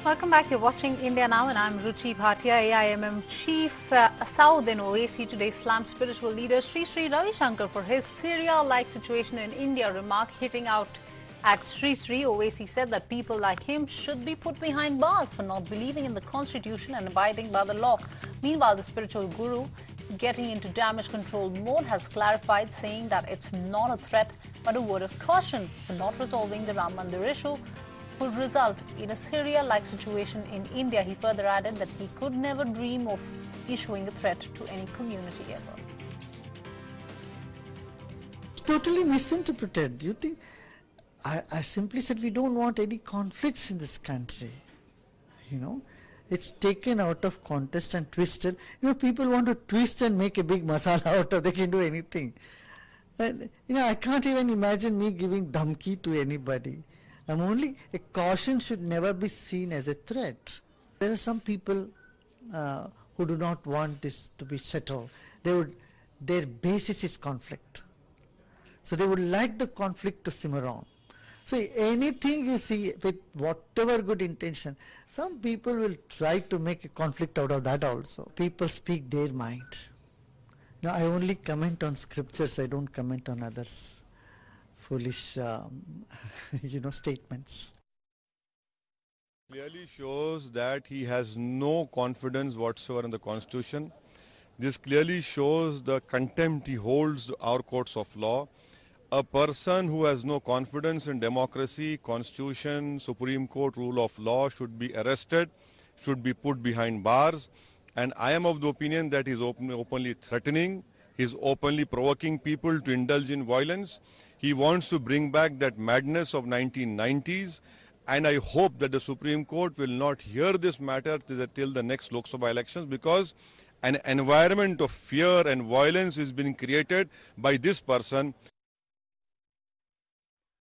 Welcome back. You're watching India Now and I'm Ruchi Bhatia, AIMM Chief South in OAC. Today slammed spiritual leader Sri Sri Ravi Shankar for his Syria-like situation in India remark hitting out at Sri Sri. OAC said that people like him should be put behind bars for not believing in the constitution and abiding by the law. Meanwhile, the spiritual guru, getting into damage control mode, has clarified, saying that it's not a threat but a word of caution for not resolving the Ram Mandir issue would result in a Syria-like situation in India. He further added that he could never dream of issuing a threat to any community ever. Totally misinterpreted. You think I simply said we don't want any conflicts in this country. It's taken out of context and twisted. People want to twist and make a big masala out of. They can do anything. And I can't even imagine me giving dhamki to anybody. A caution should never be seen as a threat. There are some people who do not want this to be settled. Their basis is conflict. So they would like the conflict to simmer on. So anything you see with whatever good intention, some people will try to make a conflict out of that also. People speak their mind. Now I only comment on scriptures, I don't comment on others' foolish statements. Clearly shows that he has no confidence whatsoever in the constitution. This clearly shows the contempt he holds our courts of law. A person who has no confidence in democracy, constitution, Supreme Court rule of law should be arrested, should be put behind bars. And I am of the opinion that he is openly threatening, he is openly provoking people to indulge in violence. He wants to bring back that madness of 1990s. And I hope that the Supreme Court will not hear this matter till the next Lok Sabha elections, because an environment of fear and violence is being created by this person.